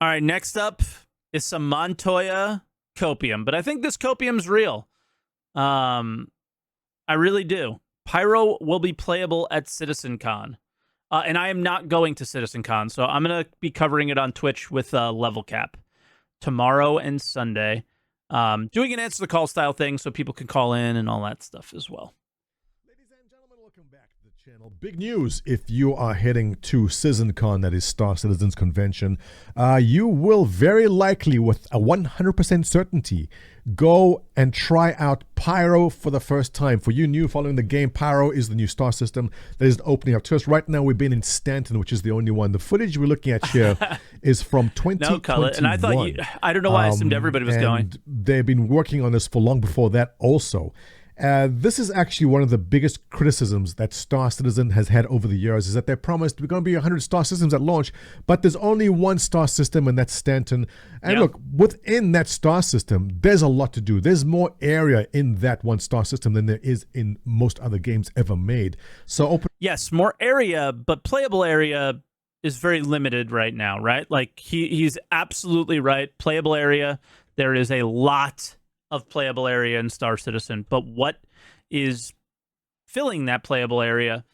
All right, next up is some Montoya copium, but I think this copium's real. I really do. Pyro will be playable at Citizencon. And I am not going to Citizencon, so I'm going to be covering it on Twitch with Level Cap tomorrow and Sunday. Doing an answer the call style thing so people can call in and all that stuff as well. Ladies and gentlemen, welcome back to the channel. Big news if you are heading to Citizencon, that is Star Citizens Convention, you will very likely, with a 100% certainty, go and try out Pyro for the first time. For you new following the game, Pyro is the new star system that is opening up to us. Right now, we've been in Stanton, which is the only one. The footage we're looking at here is from 2021. No, and I thought I don't know why I assumed everybody was going. They've been working on this for long before that also. This is actually one of the biggest criticisms that Star Citizen has had over the years, is that they promised we're going to be 100 star systems at launch, but there's only one star system, and that's Stanton. And look, within that star system, there's a lot to do. There's more area in that one star system than there is in most other games ever made. So yes, more area, but playable area is very limited right now, right? Like he's absolutely right. Playable area, there is a lot of playable area in Star Citizen, but what is filling that playable area?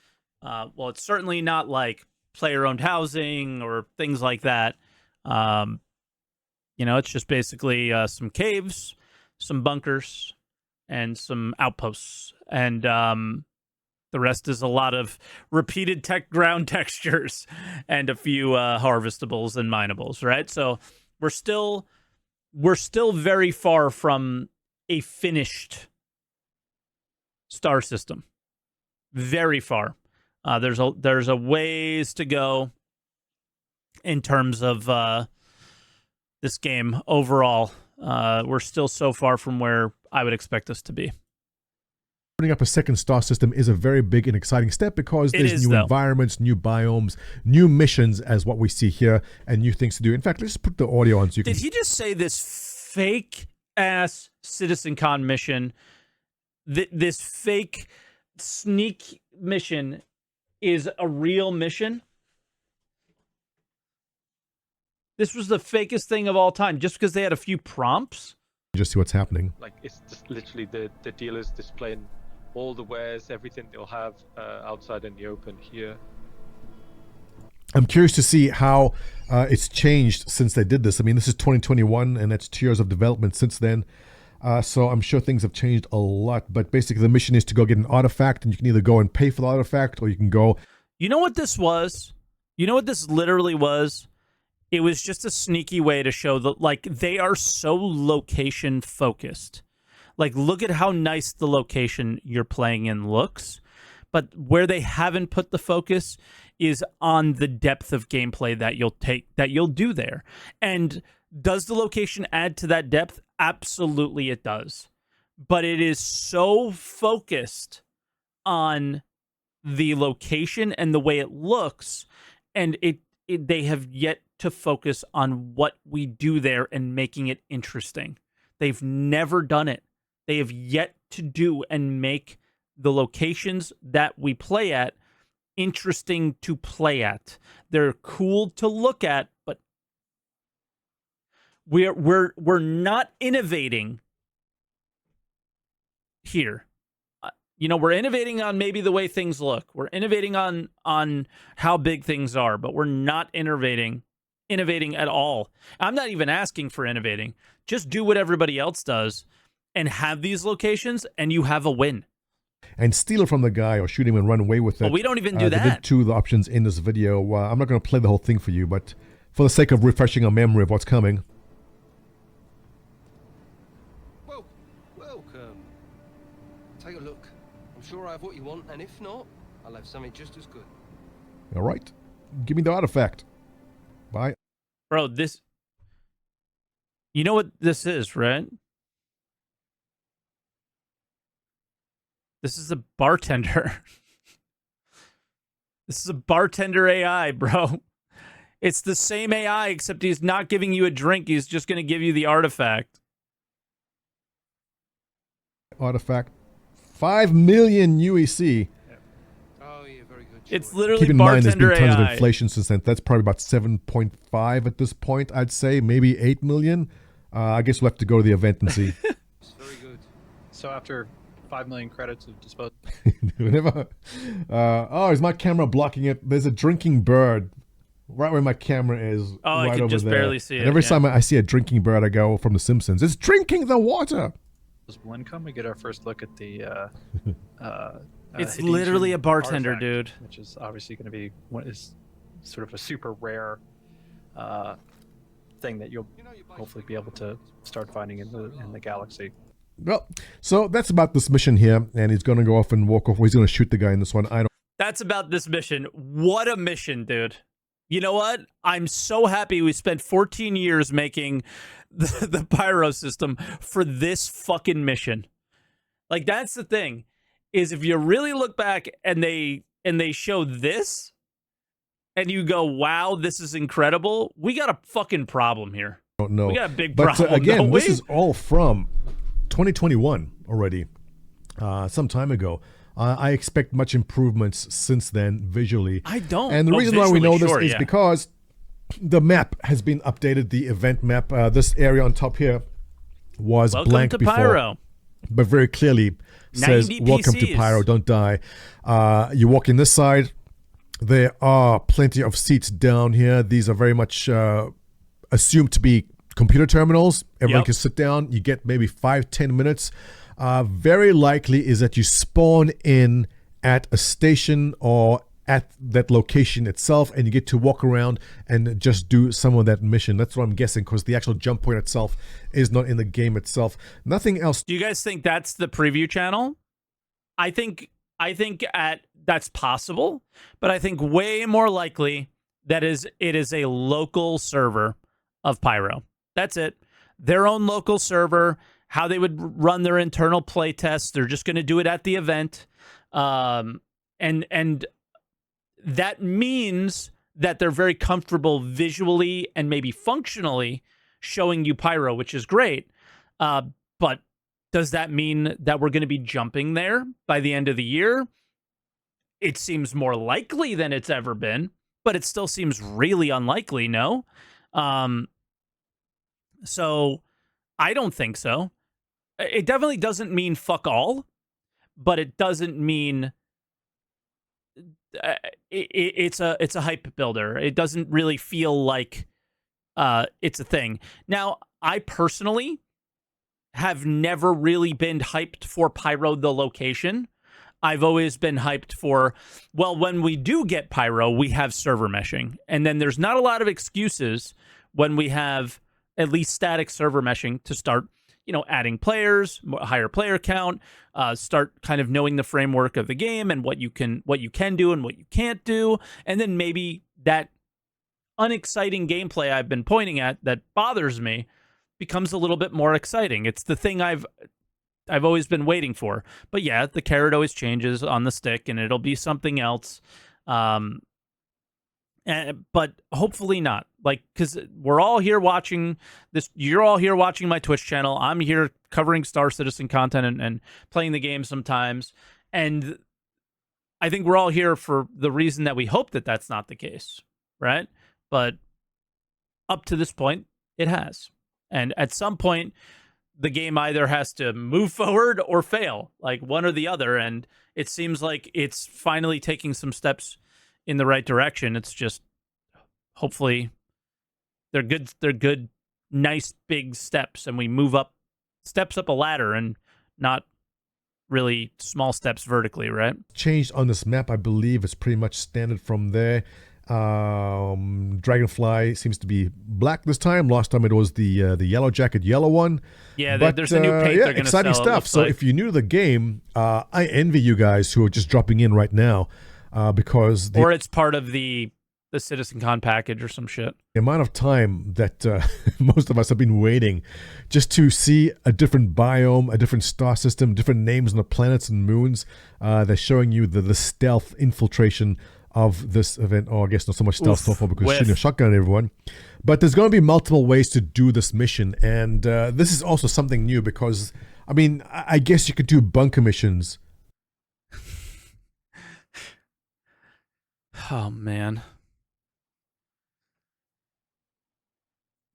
Well, it's certainly not like player-owned housing or things like that. You know, it's just basically some caves, some bunkers, and some outposts, and the rest is a lot of repeated ground textures and a few harvestables and minables, right? So we're still very far from a finished star system. Very far. There's a ways to go in terms of this game overall. We're still so far from where I would expect us to be. Opening up a second star system is a very big and exciting step because there's new environments, new biomes, new missions as what we see here, and new things to do. In fact, let's put the audio on so you can... Did he just say this fake-ass Citizencon mission, this fake sneak mission is a real mission? This was the fakest thing of all time, just because they had a few prompts? Just see what's happening. Like, it's just literally the dealers displaying all the wares, everything they'll have outside in the open here. I'm curious to see how it's changed since they did this. I mean, this is 2021, and that's 2 years of development since then. So I'm sure things have changed a lot. But basically, the mission is to go get an artifact, and you can either go and pay for the artifact, or you can go... You know what this was? You know what this literally was? It was just a sneaky way to show that, like, they are so location-focused. Like, look at how nice the location you're playing in looks. But where they haven't put the focus is on the depth of gameplay that you'll do there. And does the location add to that depth? Absolutely it does. But it is so focused on the location and the way it looks, and they have yet to focus on what we do there and making it interesting. They've never done it. They have yet to do and make the locations that we play at interesting to play at. They're cool to look at, but we're not innovating here. You know, we're innovating on maybe the way things look. We're innovating on how big things are, but we're not innovating at all. I'm not even asking for innovating. Just do what everybody else does and have these locations, and you have a win. And steal it from the guy or shoot him and run away with it. Well, we don't even do that. They did 2 of the options in this video. I'm not going to play the whole thing for you, but for the sake of refreshing our memory of what's coming. Well, welcome. Take a look. I'm sure I have what you want, and if not, I'll have something just as good. All right. Give me the artifact. Bye. Bro, this... You know what this is, right? This is a bartender. This is a bartender AI, bro. It's the same AI, except he's not giving you a drink. He's just going to give you the artifact. Artifact. 5 million UEC. Oh, yeah, very good. It's literally Keep in mind there's been bartender tons of AI. inflation since then. That's probably about 7.5 at this point, I'd say. Maybe 8 million. I guess we'll have to go to the event and see. Very good. So after 5 million credits of disposal. Whenever, oh, is my camera blocking it? There's a drinking bird right where my camera is. Oh, right I can over just there. barely see And it, every yeah. time I see a drinking bird, I go from The Simpsons. It's drinking the water. Income, we get our first look at the It's Haitian literally a bartender, artifact, dude. which is obviously going to be what is sort of a super rare thing that you'll hopefully be able to start finding in the galaxy. Well, so that's about this mission here, and he's going to go off and walk off. He's going to shoot the guy in this one. I don't. That's about this mission. What a mission, dude. You know what? I'm so happy we spent 14 years making the Pyro system for this fucking mission. Like, that's the thing, is if you really look back and they show this and you go, wow, this is incredible, we got a fucking problem here. Don't know. We got a big But problem. again, don't this we? is all from 2021 already, some time ago. I expect much improvements since then visually. I don't. And the Oh, reason why we know visually, this sure, is yeah. because the map has been updated. The event map, this area on top here, was Welcome blank to before, Pyro. but very clearly says 90 "Welcome to PCs. Pyro, don't die." You walk in this side. There are plenty of seats down here. These are very much assumed to be computer terminals. Everyone Yep. can sit down. You get maybe 5-10 minutes. Very likely is that you spawn in at a station or at that location itself, and you get to walk around and just do some of that mission. That's what I'm guessing, because the actual jump point itself is not in the game itself. Nothing else. Do you guys think that's the preview channel? I think that's possible, but I think way more likely it is a local server of Pyro. That's it. Their own local server, how they would run their internal play tests. They're just going to do it at the event. And that means that they're very comfortable visually and maybe functionally showing you Pyro, which is great. But does that mean that we're going to be jumping there by the end of the year? It seems more likely than it's ever been, but it still seems really unlikely, no? So I don't think so. It definitely doesn't mean fuck all, but it doesn't mean it's a hype builder. It doesn't really feel like it's a thing. Now, I personally have never really been hyped for Pyro the location. I've always been hyped for, well, when we do get Pyro, we have server meshing. And then there's not a lot of excuses when we have at least static server meshing to start, adding players, higher player count, start kind of knowing the framework of the game and what you can do and what you can't do. And then maybe that unexciting gameplay I've been pointing at that bothers me becomes a little bit more exciting. It's the thing I've always been waiting for. But yeah, the carrot always changes on the stick and it'll be something else. But hopefully not. Like, because we're all here watching this. You're all here watching my Twitch channel. I'm here covering Star Citizen content and playing the game sometimes. And I think we're all here for the reason that we hope that that's not the case, right? But up to this point, it has. And at some point, the game either has to move forward or fail, like one or the other. And it seems like it's finally taking some steps in the right direction. It's just hopefully they're good, nice big steps, and we move up steps up a ladder and not really small steps vertically, right? Changed on this map, I believe it's pretty much standard from there. Dragonfly seems to be black this time. Last time it was the yellow jacket yellow one. Yeah, But, there's a new paint they're going to exciting sell, it stuff. looks So like. if you're new to the game, I envy you guys who are just dropping in right now, because the or it's part of the Citizencon package or some shit. amount of time that most of us have been waiting just to see a different biome, a different star system, different names on the planets and moons. They're showing you the stealth infiltration of this event. Oh, I guess not so much stealth so far because whiff. shooting a shotgun at everyone. But there's going to be multiple ways to do this mission. And this is also something new because, I mean, I guess you could do bunker missions. Oh, man.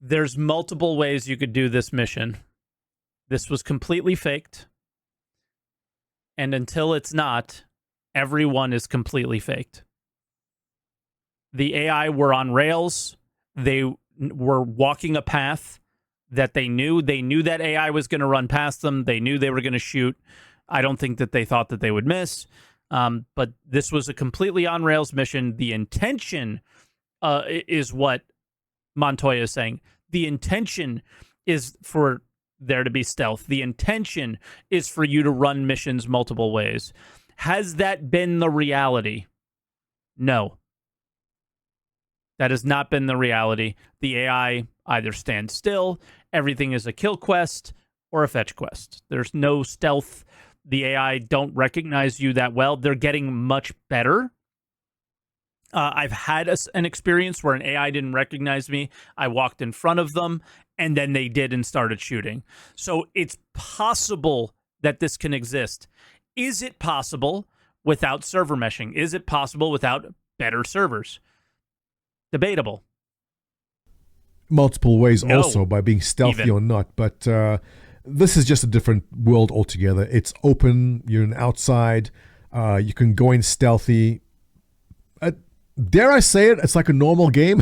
There's multiple ways you could do this mission. This was completely faked. And until it's not, everyone is completely faked. The AI were on rails. They were walking a path that they knew. They knew that AI was going to run past them. They knew they were going to shoot. I don't think that they thought that they would miss. But this was a completely on rails mission. The intention is what Montoya is saying. The intention is for there to be stealth. The intention is for you to run missions multiple ways. Has that been the reality? No. That has not been the reality. The AI either stands still, everything is a kill quest, or a fetch quest. There's no stealth. The AI don't recognize you that well. They're getting much better. I've had an experience where an AI didn't recognize me. I walked in front of them, and then they did and started shooting. So it's possible that this can exist. Is it possible without server meshing? Is it possible without better servers? Debatable. Multiple ways No, also, by being stealthy even. or not. But this is just a different world altogether. It's open. You're an outside. You can go in stealthy. Dare I say it? It's like a normal game.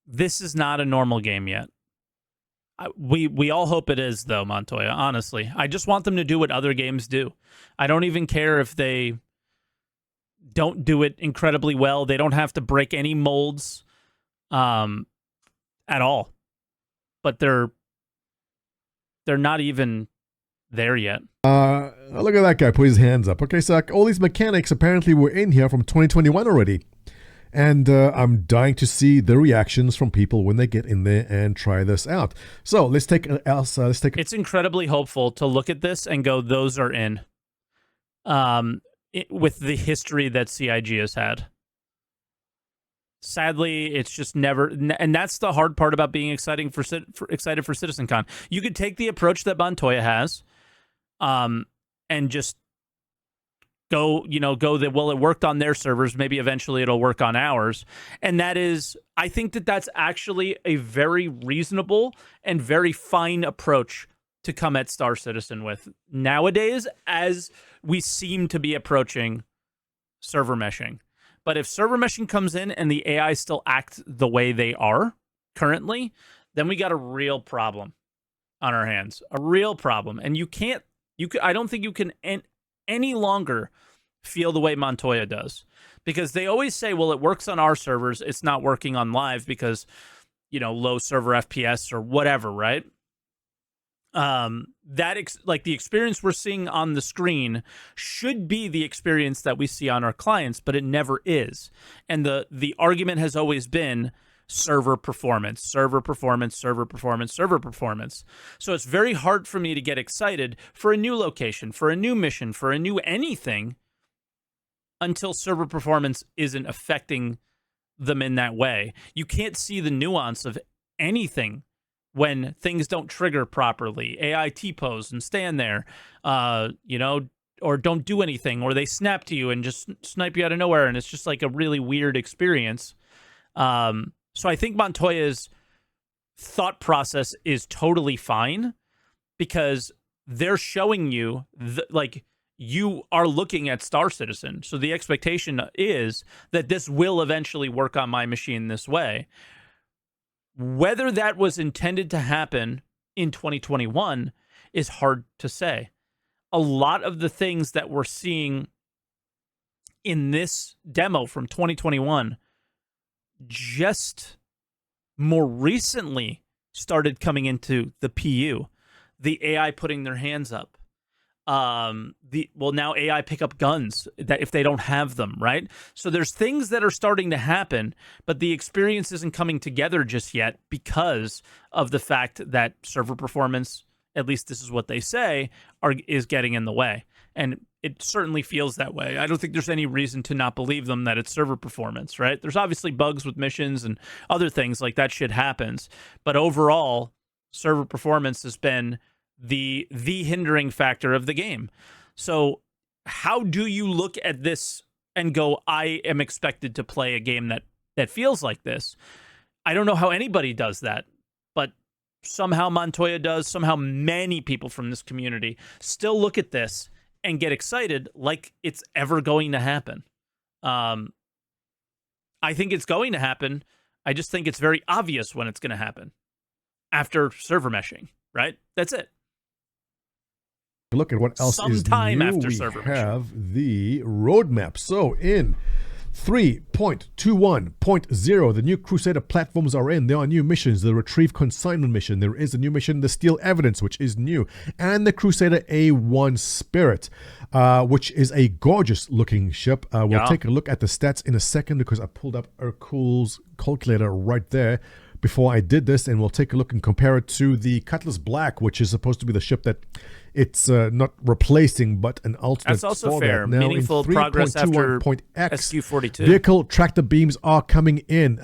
This is not a normal game yet. We all hope it is, though, Montoya, honestly. I just want them to do what other games do. I don't even care if they don't do it incredibly well. They don't have to break any molds at all. But they're not even there yet. Look at that guy put his hands up. Okay, so all these mechanics apparently were in here from 2021 already. And I'm dying to see the reactions from people when they get in there and try this out. So let's take It's incredibly hopeful to look at this and go, those are in. With the history that CIG has had. Sadly, it's just never, and that's the hard part about being excited for Citizencon. You could take the approach that Montoya has, and just go that, well, it worked on their servers, maybe eventually it'll work on ours. And that is, I think that that's actually a very reasonable and very fine approach to come at Star Citizen with nowadays, as we seem to be approaching server meshing. But if server meshing comes in and the AI still act the way they are currently, then we got a real problem on our hands. A real problem. And I don't think you can any longer feel the way Montoya does. Because they always say, well, it works on our servers, it's not working on live because, low server FPS or whatever, right? Like the experience we're seeing on the screen should be the experience that we see on our clients, but it never is. And the argument has always been server performance, server performance, server performance, server performance. So it's very hard for me to get excited for a new location, for a new mission, for a new anything until server performance isn't affecting them in that way. You can't see the nuance of anything when things don't trigger properly. AI T-pose and stand there, or don't do anything, or they snap to you and just snipe you out of nowhere, and it's just like a really weird experience. So I think Montoya's thought process is totally fine because they're showing you, you are looking at Star Citizen. So the expectation is that this will eventually work on my machine this way. Whether that was intended to happen in 2021 is hard to say. A lot of the things that we're seeing in this demo from 2021 just more recently started coming into the PU. The AI putting their hands up. Now AI pick up guns that if they don't have them, right? So there's things that are starting to happen, but the experience isn't coming together just yet because of the fact that server performance, at least this is what they say, is getting in the way. And it certainly feels that way. I don't think there's any reason to not believe them that it's server performance, right? There's obviously bugs with missions and other things like that shit happens. But overall, server performance has been the hindering factor of the game. So how do you look at this and go, I am expected to play a game that feels like this? I don't know how anybody does that, but somehow Montoya does. Somehow many people from this community still look at this and get excited like it's ever going to happen. I think it's going to happen. I just think it's very obvious when it's going to happen after server meshing, right? That's it. Look at what else Sometime is new. after We server have the roadmap. So in 3.21.0, the new Crusader platforms are in. There are new missions. The Retrieve Consignment mission. There is a new mission, the Steal Evidence, which is new. And the Crusader A1 Spirit, which is a gorgeous looking ship. We'll take a look at the stats in a second because I pulled up Urkul's calculator right there before I did this, and we'll take a look and compare it to the Cutlass Black, which is supposed to be the ship that it's not replacing, but an alternate. That's also for fair. That. Now, Meaningful progress after X, SQ42. Vehicle tractor beams are coming in.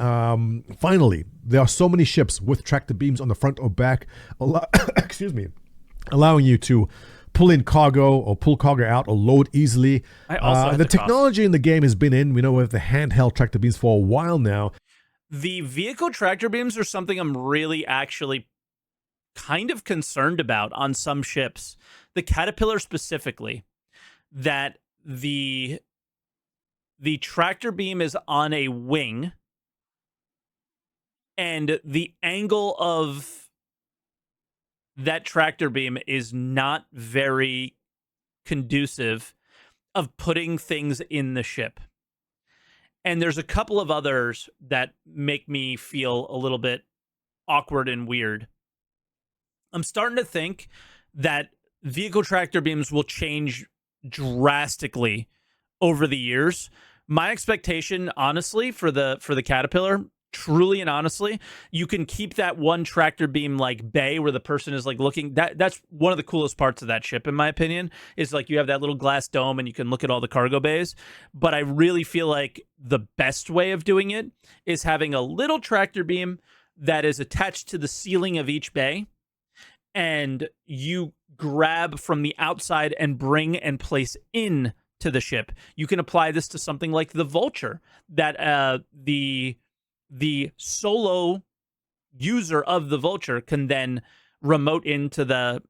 Finally, there are so many ships with tractor beams on the front or back, excuse me, allowing you to pull in cargo or pull cargo out or load easily. I also had the technology in the game has been in. We know with the handheld tractor beams for a while now. The vehicle tractor beams are something I'm really actually kind of concerned about on some ships. The Caterpillar specifically, that the tractor beam is on a wing and the angle of that tractor beam is not very conducive of putting things in the ship. And there's a couple of others that make me feel a little bit awkward and weird. I'm starting to think that vehicle tractor beams will change drastically over the years. My expectation, honestly, for the Caterpillar, truly and honestly, you can keep that one tractor beam like bay where the person is like looking. That's one of the coolest parts of that ship, in my opinion, is like you have that little glass dome and you can look at all the cargo bays. But I really feel like the best way of doing it is having a little tractor beam that is attached to the ceiling of each bay, and you grab from the outside and bring and place in to the ship. You can apply this to something like the Vulture, that the solo user of the Vulture can then remote into the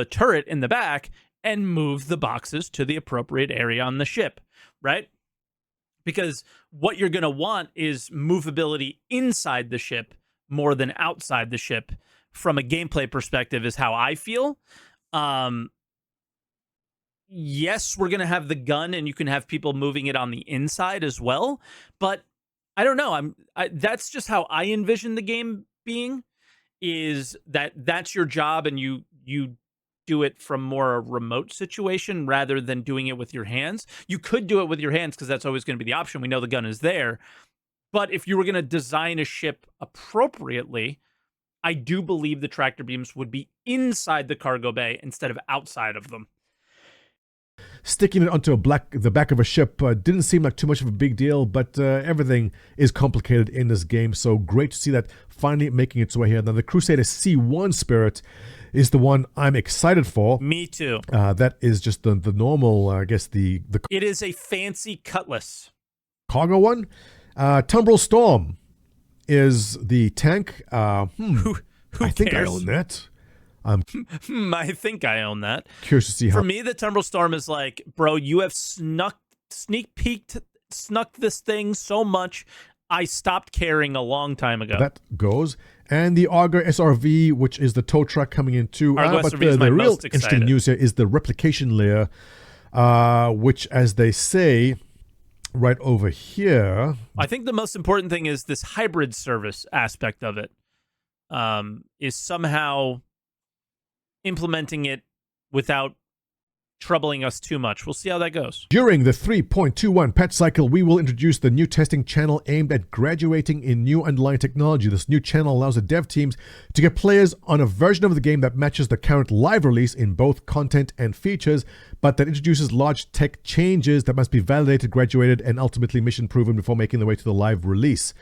turret in the back and move the boxes to the appropriate area on the ship, right? Because what you're going to want is movability inside the ship more than outside the ship from a gameplay perspective, is how I feel. Yes, we're going to have the gun and you can have people moving it on the inside as well, but I don't know. That's just how I envision the game being, is that's your job and you do it from more a remote situation rather than doing it with your hands. You could do it with your hands because that's always going to be the option. We know the gun is there. But if you were going to design a ship appropriately, I do believe the tractor beams would be inside the cargo bay instead of outside of them. Sticking it onto the back of a ship didn't seem like too much of a big deal, but everything is complicated in this game, so great to see that finally making its way here. Now, the Crusader C1 Spirit is the one I'm excited for. Me too. That is just the normal, I guess, the... It is a fancy Cutlass. Cargo one? Tumbrel Storm is the tank. Who I think I cares? own that. I think I own that. Curious to see how... For me, the Tumbrel Storm is like, bro, you have snuck this thing so much, I stopped caring a long time ago. That goes. And the Argo SRV, which is the tow truck coming in too. Argo But SRV is my the real most interesting excited. news here is the replication layer, which, as they say right over here... I think the most important thing is this hybrid service aspect of it, is somehow implementing it without troubling us too much. We'll see how that goes. During the 3.21 patch cycle, we will introduce the new testing channel aimed at graduating in new underlying technology. This new channel allows the dev teams to get players on a version of the game that matches the current live release in both content and features, but that introduces large tech changes that must be validated, graduated, and ultimately mission proven before making their way to the live release.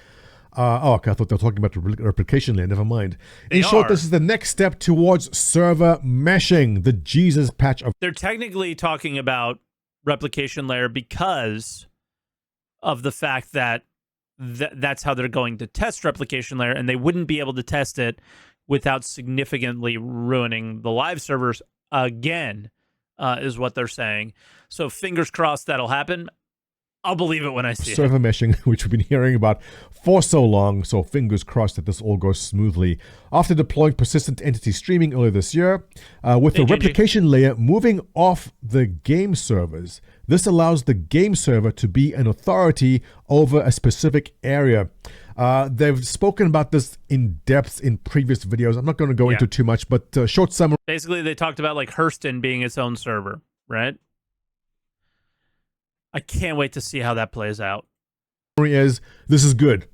Okay, I thought they were talking about the replication layer. Never mind. In short, this is the next step towards server meshing, the Jesus patch of... They're technically talking about replication layer because of the fact that that's how they're going to test replication layer, and they wouldn't be able to test it without significantly ruining the live servers again, is what they're saying. So fingers crossed that'll happen. I'll believe it when I see it. Server meshing, which we've been hearing about for so long, so fingers crossed that this all goes smoothly. After deploying persistent entity streaming earlier this year, with the replication layer moving off the game servers, this allows the game server to be an authority over a specific area. They've spoken about this in depth in previous videos. I'm not going to go into too much, but short summary. Basically, they talked about like Hurston being its own server, right? I can't wait to see how that plays out. Is this is good.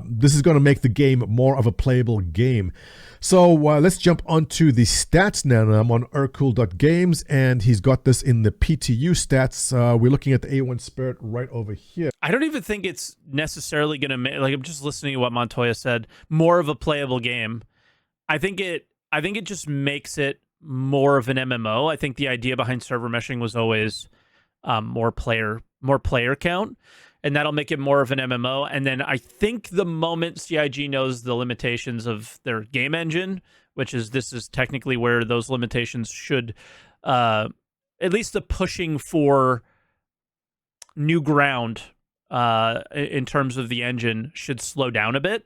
This is going to make the game more of a playable game. So let's jump onto the stats now. I'm on urcool.games, and he's got this in the PTU stats. We're looking at the A1 Spirit right over here. I don't even think it's necessarily going to make, like, I'm just listening to what Montoya said, more of a playable game. I think it just makes it more of an MMO. I think the idea behind server meshing was always more player count, and that'll make it more of an MMO. And then I think the moment CIG knows the limitations of their game engine, this is technically where those limitations should, at least the pushing for new ground in terms of the engine should slow down a bit.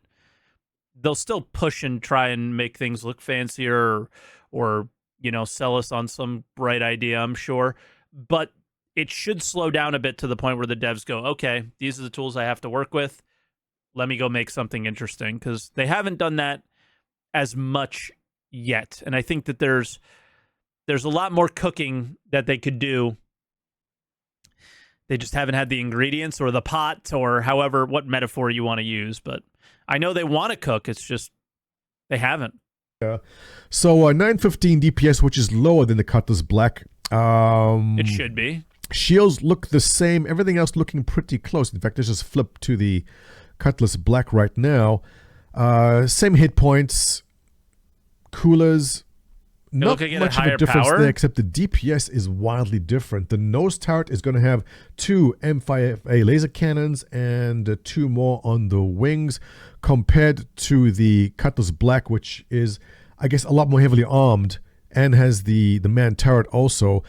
They'll still push and try and make things look fancier or sell us on some bright idea, I'm sure. But it should slow down a bit to the point where the devs go, okay, these are the tools I have to work with. Let me go make something interesting, because they haven't done that as much yet. And I think that there's a lot more cooking that they could do. They just haven't had the ingredients or the pot or what metaphor you want to use. But I know they want to cook. It's just they haven't. Yeah. So 915 DPS, which is lower than the Cutlass Black. It should be. Shields look the same. Everything else looking pretty close. In fact, let's just flip to the Cutlass Black right now. Same hit points. Coolers. Not much of a difference there, except the DPS is wildly different. The nose turret is going to have 2 M5A laser cannons and 2 more on the wings, compared to the Cutlass Black, which is, I guess, a lot more heavily armed and has the man turret also.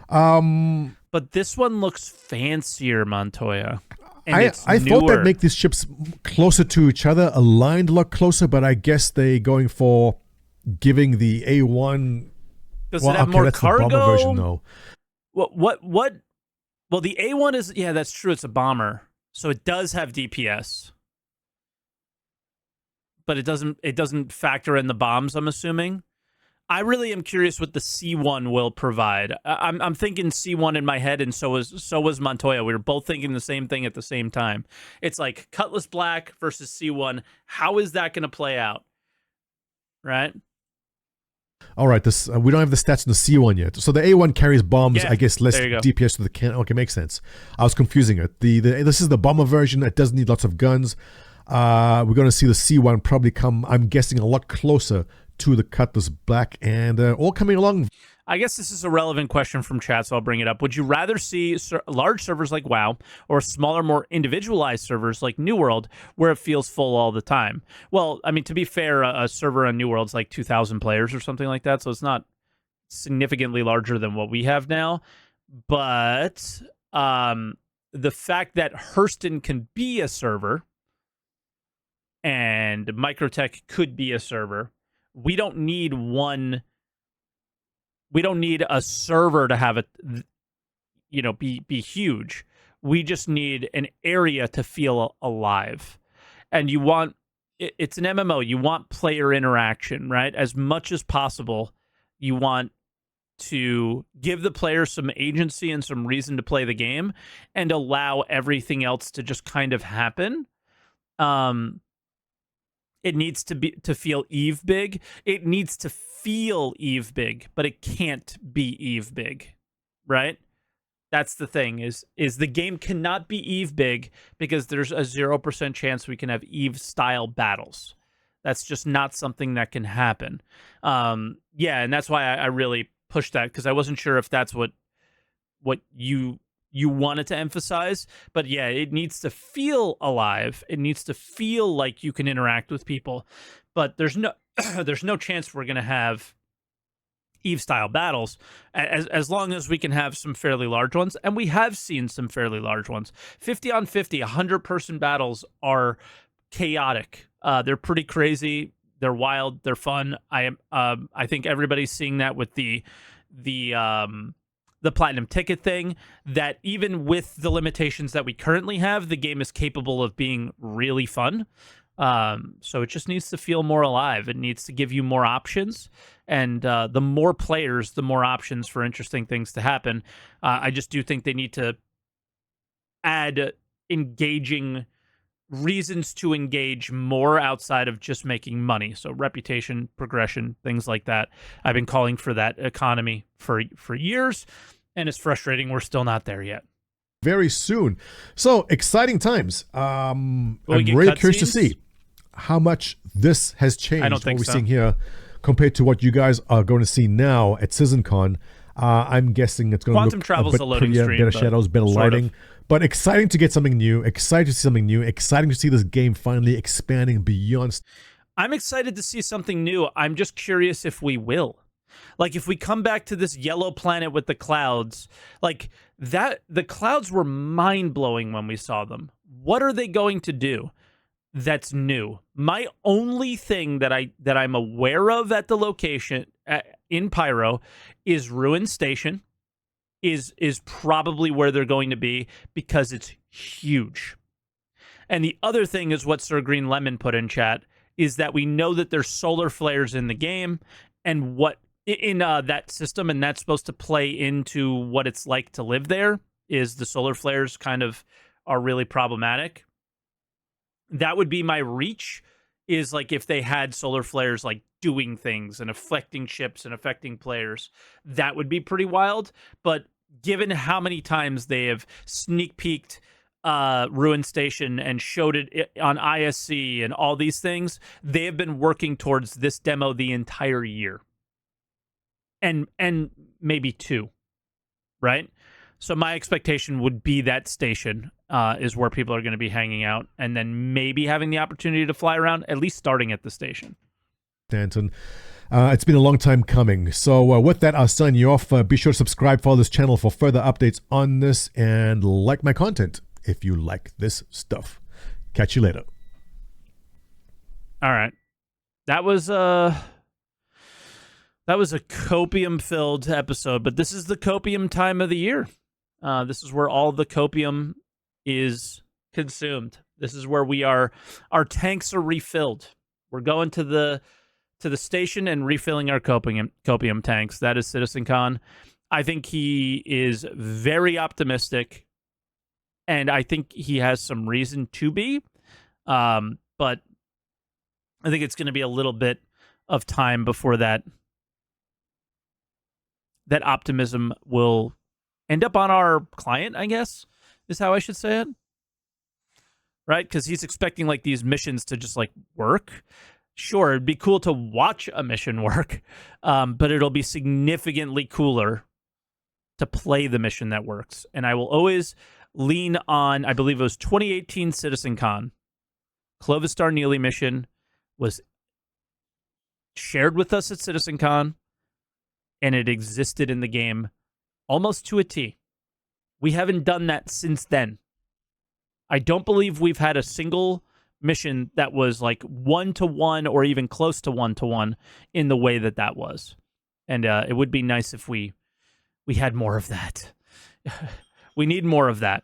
But this one looks fancier, Montoya. I thought that'd make these ships closer to each other, aligned a lot closer, but I guess they going for giving the A1. Does it have more cargo? The bomber version, though. What? Well, the A1 is, yeah, that's true. It's a bomber, so it does have DPS, but it doesn't factor in the bombs, I'm assuming. I really am curious what the C1 will provide. I'm thinking C1 in my head, and so was Montoya. We were both thinking the same thing at the same time. It's like Cutlass Black versus C1. How is that going to play out? Right? All right, we don't have the stats on the C1 yet. So the A1 carries bombs, yeah, I guess less DPS to the cannon. Okay, makes sense. I was confusing it. This is the bomber version. It does need lots of guns. We're going to see the C1 probably come, I'm guessing, a lot closer to the Cutlass Black, and all coming along. I guess this is a relevant question from chat, so I'll bring it up. Would you rather see large servers like WoW or smaller, more individualized servers like New World where it feels full all the time? Well, I mean, to be fair, a server on New World's like 2,000 players or something like that, so it's not significantly larger than what we have now. But the fact that Hurston can be a server and Microtech could be a server, we don't need a server to have it, be huge. We just need an area to feel alive. And it's an MMO. You want player interaction, right? As much as possible, you want to give the player some agency and some reason to play the game and allow everything else to just kind of happen. It needs to feel Eve big. It needs to feel Eve big, but it can't be Eve big, right? That's the thing, is the game cannot be Eve big because there's a 0% chance we can have Eve style battles. That's just not something that can happen. Yeah, and that's why I really pushed that, because I wasn't sure if that's what you you want it to emphasize. But yeah, it needs to feel alive. It needs to feel like you can interact with people. But there's no there's no chance we're going to have Eve-style battles as long as we can have some fairly large ones. And we have seen some fairly large ones. 50 on 50, 100-person battles are chaotic. They're pretty crazy. They're wild. They're fun. I think everybody's seeing that with the platinum ticket thing, that even with the limitations that we currently have, the game is capable of being really fun. So it just needs to feel more alive. It needs to give you more options, and the more players, the more options for interesting things to happen. I just do think they need to add engaging reasons to engage more outside of just making money. So reputation, progression, things like that. I've been calling for that economy for years, and it's frustrating we're still not there yet. Very soon. So exciting times. I'm Will we get really curious to cutscenes? see how much this has changed. I don't think what we're so. seeing here compared to what you guys are going to see now at Citizencon. I'm guessing it's going to Quantum look Travel's a bit a loading prettier, screen, better but shadows, better sort lighting. of. But exciting to get something new. Excited to see something new. Exciting to see this game finally expanding beyond. I'm excited to see something new. I'm just curious if we will. Like, if we come back to this yellow planet with the clouds, like that, the clouds were mind-blowing when we saw them. What are they going to do that's new? My only thing that I'm aware of at the location in Pyro is Ruin Station is probably where they're going to be, because it's huge. And the other thing is what Sir Green Lemon put in chat, is that we know that there's solar flares in the game, and what in that system, and that's supposed to play into what it's like to live there, is the solar flares kind of are really problematic. That would be my reach, is like if they had solar flares like doing things and affecting ships and affecting players, that would be pretty wild. But given how many times they have sneak peeked Ruin Station and showed it on ISC and all these things, they have been working towards this demo the entire year. And maybe two, right? So my expectation would be that station is where people are going to be hanging out, and then maybe having the opportunity to fly around, at least starting at the station. Stanton. It's been a long time coming. So with that, I'll sign you off. Be sure to subscribe, follow this channel for further updates on this, and like my content if you like this stuff. Catch you later. All right. That was a copium-filled episode, but this is the copium time of the year. This is where all the copium is consumed. This is where our tanks are refilled. We're going to the station and refilling our copium tanks. That is Citizencon. I think he is very optimistic, and I think he has some reason to be. But I think it's going to be a little bit of time before that optimism will end up on our client, I guess, is how I should say it. Right? Because he's expecting like these missions to just like work. Sure, it'd be cool to watch a mission work, but it'll be significantly cooler to play the mission that works. And I will always lean on, I believe it was 2018 Citizencon. Clovis Star Neely mission was shared with us at Citizencon, and it existed in the game almost to a T. We haven't done that since then. I don't believe we've had a single mission that was like 1-to-1 or even close to 1-to-1 in the way that was. And it would be nice if we had more of that. We need more of that.